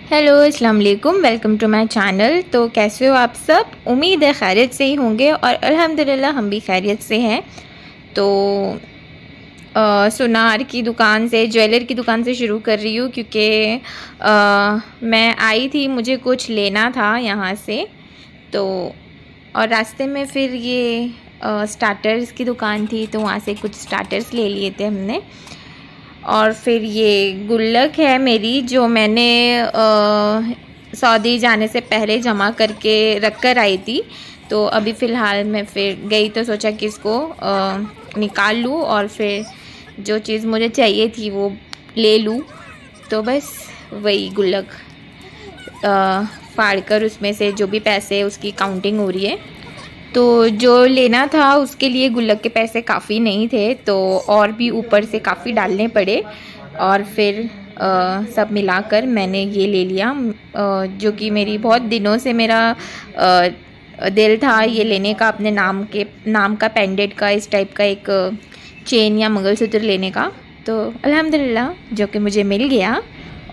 Hello अस्सलाम वालेकुम, welcome to my channel. तो कैसे हो आप सब? उम्मीद है खैरियत से ही होंगे और अल्हम्दुलिल्लाह हम भी खैरियत से हैं। तो सुनार की दुकान से, ज्वेलर की दुकान से शुरू कर रही हूँ क्योंकि मैं आई थी, मुझे कुछ लेना था यहाँ से। तो और रास्ते में फिर ये स्टार्टर्स की दुकान थी, तो वहाँ से कुछ स्टार्टर्स ले लिए थे हमने। और फिर ये गुल्लक है मेरी, जो मैंने सऊदी जाने से पहले जमा करके रख कर आई थी। तो अभी फ़िलहाल मैं फिर गई तो सोचा कि इसको निकाल लूँ और फिर जो चीज़ मुझे चाहिए थी वो ले लूँ। तो बस वही गुल्लक फाड़ कर उसमें से जो भी पैसे, उसकी काउंटिंग हो रही है। तो जो लेना था उसके लिए गुल्लक के पैसे काफ़ी नहीं थे, तो और भी ऊपर से काफ़ी डालने पड़े और फिर सब मिलाकर मैंने ये ले लिया, जो कि मेरी बहुत दिनों से मेरा दिल था ये लेने का, अपने नाम का पेंडेंट का, इस टाइप का एक चेन या मंगलसूत्र लेने का। तो अल्हम्दुलिल्लाह जो कि मुझे मिल गया।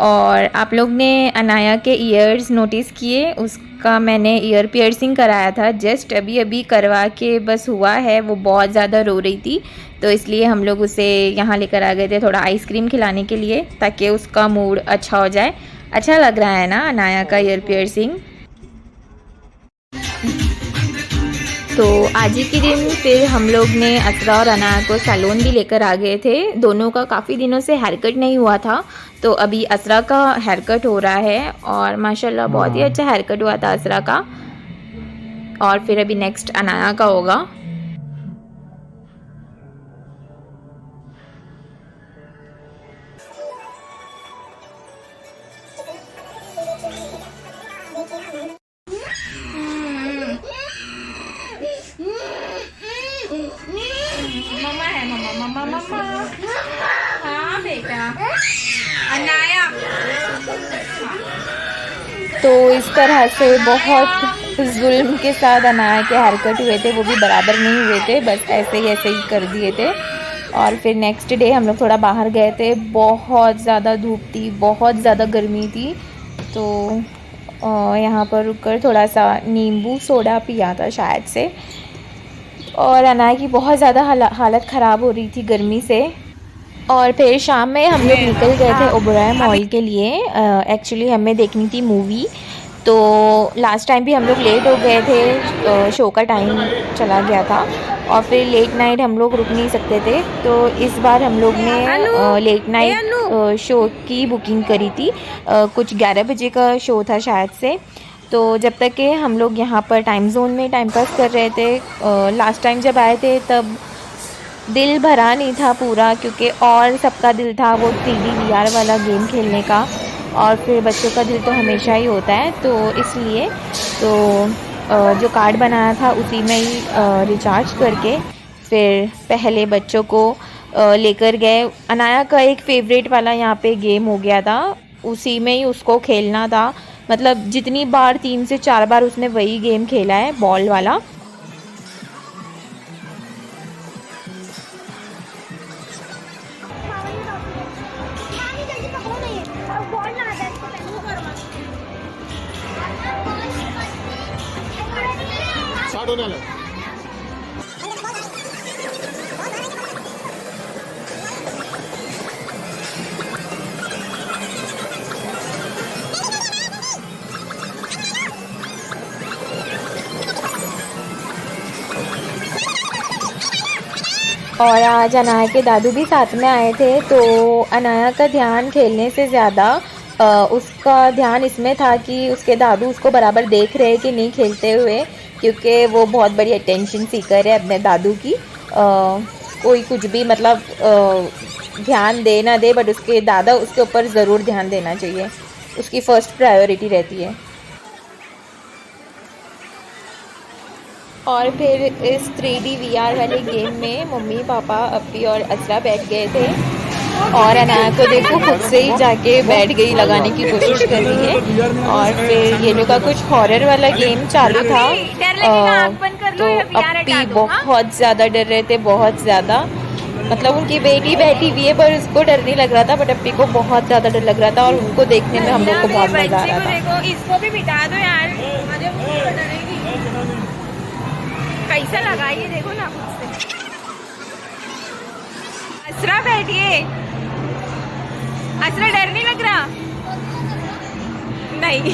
और आप लोग ने अनाया के ईयर्स नोटिस किए, उसका मैंने ईयर पियर्सिंग कराया था, जस्ट अभी अभी करवा के बस हुआ है। वो बहुत ज़्यादा रो रही थी, तो इसलिए हम लोग उसे यहाँ लेकर आ गए थे थोड़ा आइसक्रीम खिलाने के लिए, ताकि उसका मूड अच्छा हो जाए। अच्छा लग रहा है ना अनाया का ईयर पियर्सिंग? तो आज ही के दिन फिर हम लोग ने असरा और अनाया को सैलून भी लेकर आ गए थे। दोनों का काफ़ी दिनों से हेयर कट नहीं हुआ था, तो अभी असरा का हेयर कट हो रहा है और माशाल्लाह बहुत ही अच्छा हेयर कट हुआ था असरा का। और फिर अभी नेक्स्ट अनाया का होगा। मम्मा है, मम्मा मम्मा मम्मा। हाँ बेटा अनाया। तो इस तरह से बहुत जुल्म के साथ अनाया के हेयर कट हुए थे, वो भी बराबर नहीं हुए थे, बस ऐसे ही कर दिए थे। और फिर नेक्स्ट डे हम लोग थोड़ा बाहर गए थे, बहुत ज़्यादा धूप थी, बहुत ज़्यादा गर्मी थी। तो यहाँ पर रुककर थोड़ा सा नींबू सोडा पिया था शायद से। और अनाया की बहुत ज़्यादा हालत ख़राब हो रही थी गर्मी से। और फिर शाम में हम लोग निकल गए थे ओबराय मॉल के लिए। एक्चुअली हमें देखनी थी मूवी। तो लास्ट टाइम भी हम लोग लेट हो गए थे, शो का टाइम चला गया था और फिर लेट नाइट हम लोग रुक नहीं सकते थे। तो इस बार हम लोग ने लेट नाइट शो की बुकिंग करी थी। कुछ 11 बजे का शो था शायद से। तो जब तक के हम लोग यहाँ पर टाइम जोन में टाइम पास कर रहे थे, लास्ट टाइम जब आए थे तब दिल भरा नहीं था पूरा, क्योंकि और सबका दिल था वो 3D VR वाला गेम खेलने का, और फिर बच्चों का दिल तो हमेशा ही होता है। तो इसलिए जो कार्ड बनाया था उसी में ही रिचार्ज करके फिर पहले बच्चों को लेकर गए। अनाया का एक फ़ेवरेट वाला यहाँ पे गेम हो गया था, उसी में ही उसको खेलना था। मतलब जितनी बार 3 से 4 बार उसने वही गेम खेला है, बॉल वाला। और आज अनाया के दादू भी साथ में आए थे, तो अनाया का ध्यान खेलने से ज़्यादा उसका ध्यान इसमें था कि उसके दादू उसको बराबर देख रहे कि नहीं खेलते हुए, क्योंकि वो बहुत बड़ी अटेंशन सीकर है अपने दादू की। कोई कुछ भी मतलब ध्यान दे ना दे, बट उसके दादा उसके ऊपर ज़रूर ध्यान देना चाहिए, उसकी फ़र्स्ट प्रायोरिटी रहती है। और फिर इस 3D VR वाले गेम में मम्मी पापा अप्पी और असरा बैठ गए थे, और अनाया को देखो खुद से ही जाके बैठ गई, लगाने की कोशिश कर रही है। और फिर ये लोग का कुछ हॉरर वाला गेम चालू था, तो अप्पी बहुत ज़्यादा डर रहे थे, बहुत ज़्यादा। मतलब उनकी बेटी बैठी हुई है पर उसको डर नहीं लग रहा था, बट अप्पी को बहुत ज़्यादा डर लग रहा था और उनको देखने में हम लोग को बहुत मज़ा आ रहा था। देखो इसको भी बिठा दो यार, कैसा लगा ये देखो ना खुद से। असरा बैठिए, असरा डर नहीं लग रहा? नहीं।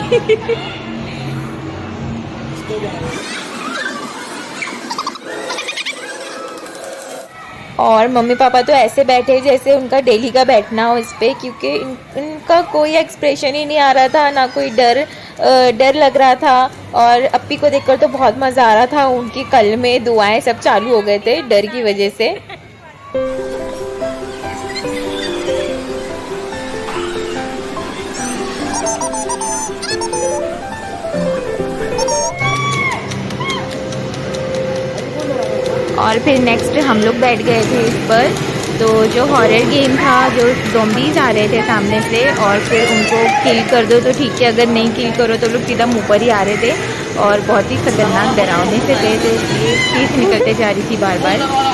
और मम्मी पापा तो ऐसे बैठे जैसे उनका डेली का बैठना हो इस पे, क्योंकि इनका कोई एक्सप्रेशन ही नहीं आ रहा था, ना कोई डर लग रहा था। और अप्पी को देखकर तो बहुत मज़ा आ रहा था, उनकी कल में दुआएं सब चालू हो गए थे डर की वजह से। और फिर नेक्स्ट हम लोग बैठ गए थे इस पर, तो जो हॉरर गेम था, जो ज़ॉम्बीज़ आ रहे थे सामने से और फिर उनको किल कर दो तो ठीक है, अगर नहीं किल करो तो लोग सीधा मुँह पर ही आ रहे थे और बहुत ही खतरनाक डरावने से थे, तो इसलिए चीख निकलते जा रही थी बार बार।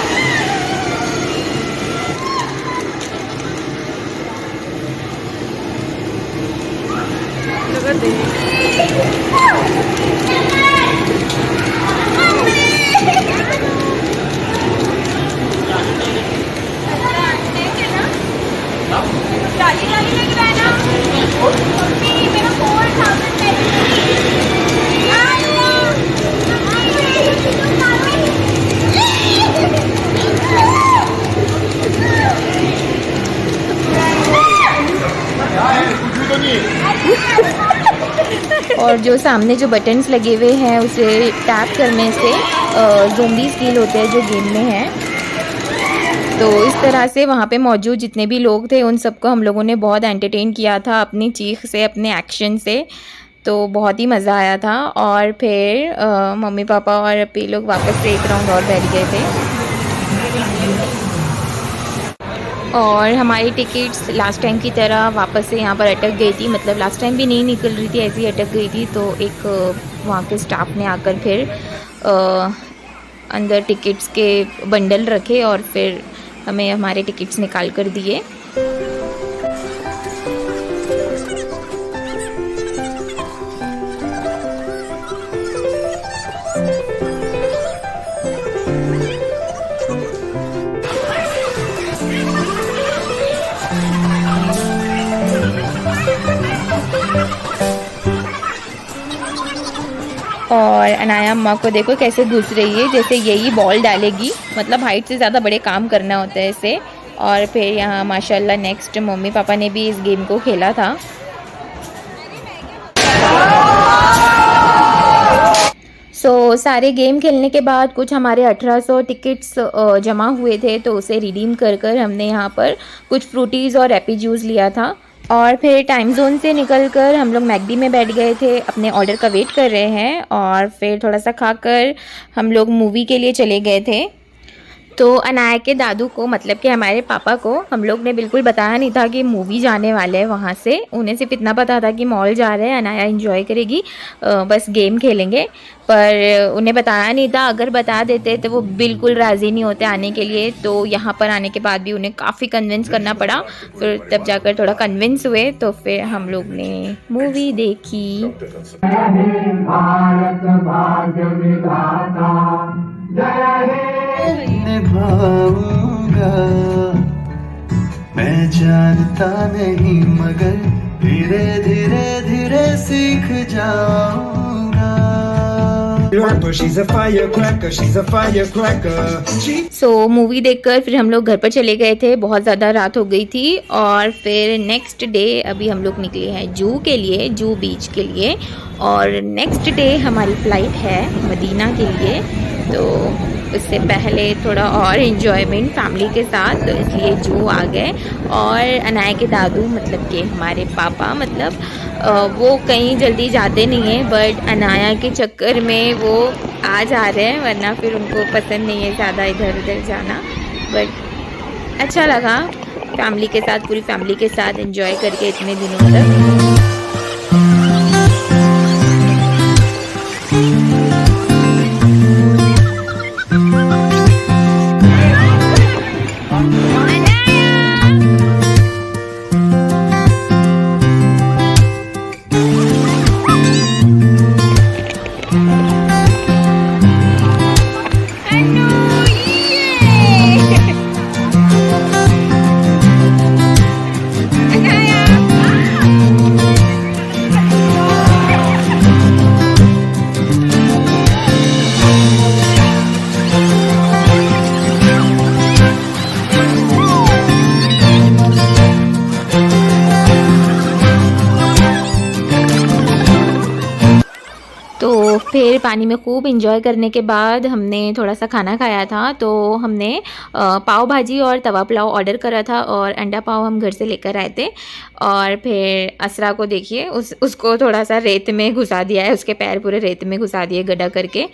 और जो सामने जो बटन्स लगे हुए हैं उसे टैप करने से ज़ॉम्बीज़ किल होते हैं जो गेम में है। तो इस तरह से वहाँ पे मौजूद जितने भी लोग थे उन सबको हम लोगों ने बहुत एंटरटेन किया था अपनी चीख से, अपने एक्शन से, तो बहुत ही मज़ा आया था। और फिर मम्मी पापा और अप्पी लोग वापस से एक राउंड और बैठ गए थे। और हमारी टिकट्स लास्ट टाइम की तरह वापस से यहाँ पर अटक गई थी, मतलब लास्ट टाइम भी नहीं निकल रही थी, ऐसी अटक गई थी। तो एक वहाँ के स्टाफ ने आकर फिर अंदर टिकट्स के बंडल रखे और फिर हमें हमारे टिकट्स निकाल कर दिए। और अनाया अम्मा को देखो कैसे घुस रही है, जैसे यही बॉल डालेगी, मतलब हाइट से ज़्यादा बड़े काम करना होता है इसे। और फिर यहाँ माशाल्लाह नेक्स्ट मम्मी पापा ने भी इस गेम को खेला था। सारे गेम खेलने के बाद कुछ हमारे 1800 टिकट्स जमा हुए थे, तो उसे रिडीम कर कर हमने यहाँ पर कुछ फ्रूटीज़ और एपी जूस लिया था। और फिर टाइम जोन से निकलकर हम लोग मैकडी में बैठ गए थे, अपने ऑर्डर का वेट कर रहे हैं। और फिर थोड़ा सा खाकर हम लोग मूवी के लिए चले गए थे। तो अनाया के दादू को, मतलब कि हमारे पापा को, हम लोग ने बिल्कुल बताया नहीं था कि मूवी जाने वाले हैं वहाँ से। उन्हें सिर्फ इतना पता था कि मॉल जा रहे हैं, अनाया एंजॉय करेगी, बस गेम खेलेंगे, पर उन्हें बताया नहीं था। अगर बता देते तो वो बिल्कुल राज़ी नहीं होते आने के लिए। तो यहाँ पर आने के बाद भी उन्हें काफ़ी कन्विंस करना पड़ा, फिर तब जाकर थोड़ा कन्विंस हुए, तो फिर हम लोग ने मूवी देखी। निभाऊंगा मैं जानता नहीं, मगर धीरे धीरे धीरे सीख जाऊंगा। मूवी देखकर फिर हम लोग घर पर चले गए थे, बहुत ज़्यादा रात हो गई थी। और फिर नेक्स्ट डे अभी हम लोग निकले हैं जू के लिए, जू बीच के लिए। और नेक्स्ट डे हमारी फ़्लाइट है मदीना के लिए, तो उससे पहले थोड़ा और इन्जॉयमेंट फैमिली के साथ, तो इसलिए जू आ गए। और अनाया के दादू, मतलब कि हमारे पापा, मतलब वो कहीं जल्दी जाते नहीं हैं, बट अनाया के चक्कर में वो आ जा रहे हैं, वरना फिर उनको पसंद नहीं है ज़्यादा इधर उधर जाना। बट अच्छा लगा फैमिली के साथ, पूरी फैमिली के साथ एंजॉय करके इतने दिनों तक। फिर पानी में खूब इंजॉय करने के बाद हमने थोड़ा सा खाना खाया था। तो हमने पाव भाजी और तवा पुलाव ऑर्डर करा था और अंडा पाव हम घर से लेकर आए थे। और फिर असरा को देखिए उसको थोड़ा सा रेत में घुसा दिया है, उसके पैर पूरे रेत में घुसा दिए गड्ढा करके।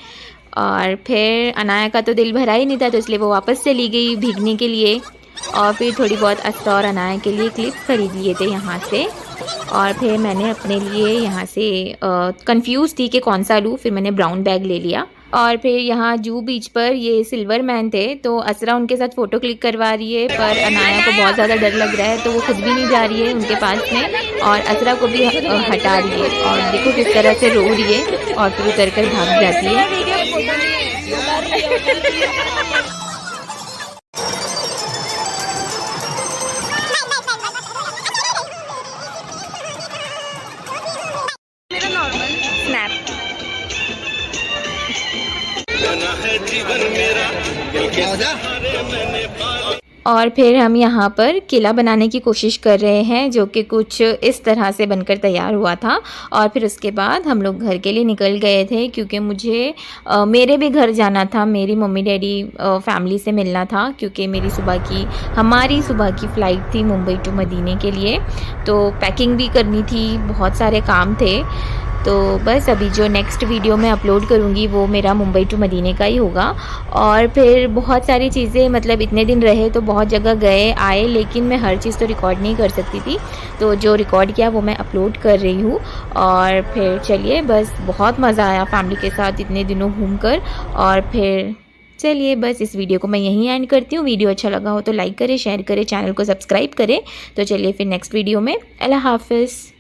और फिर अनाया का तो दिल भरा ही नहीं था, तो इसलिए वो वापस चली गई भीगने के लिए। और फिर थोड़ी बहुत असरा और अनाया के लिए क्लिप्स खरीद लिए थे यहाँ से। और फिर मैंने अपने लिए यहाँ से कंफ्यूज थी कि कौन सा लूँ, फिर मैंने ब्राउन बैग ले लिया। और फिर यहाँ जू बीच पर ये सिल्वर मैन थे, तो असरा उनके साथ फ़ोटो क्लिक करवा रही है, पर अनाया को बहुत ज़्यादा डर लग रहा है तो वो खुद भी नहीं जा रही है उनके पास में, और असरा को भी हटा रही है। और देखो किस तरह से रो रही है और फिर उतर कर भाग जाती है। और फिर हम यहाँ पर किला बनाने की कोशिश कर रहे हैं, जो कि कुछ इस तरह से बनकर तैयार हुआ था। और फिर उसके बाद हम लोग घर के लिए निकल गए थे, क्योंकि मुझे मेरे भी घर जाना था, मेरी मम्मी डैडी फैमिली से मिलना था, क्योंकि हमारी सुबह की फ़्लाइट थी मुंबई टू मदीने के लिए। तो पैकिंग भी करनी थी, बहुत सारे काम थे। तो बस अभी जो नेक्स्ट वीडियो मैं अपलोड करूँगी वो मेरा मुंबई टू मदीने का ही होगा। और फिर बहुत सारी चीज़ें, मतलब इतने दिन रहे तो बहुत जगह गए आए, लेकिन मैं हर चीज़ तो रिकॉर्ड नहीं कर सकती थी, तो जो रिकॉर्ड किया वो मैं अपलोड कर रही हूँ। और फिर चलिए, बस बहुत मज़ा आया फैमिली के साथ इतने दिनों घूमकर। और फिर चलिए, बस इस वीडियो को मैं यहीं एंड करती हूँ। वीडियो अच्छा लगा हो तो लाइक करें, शेयर करें, चैनल को सब्सक्राइब करें। तो चलिए फिर नेक्स्ट वीडियो में, अल्लाह हाफ़िज़।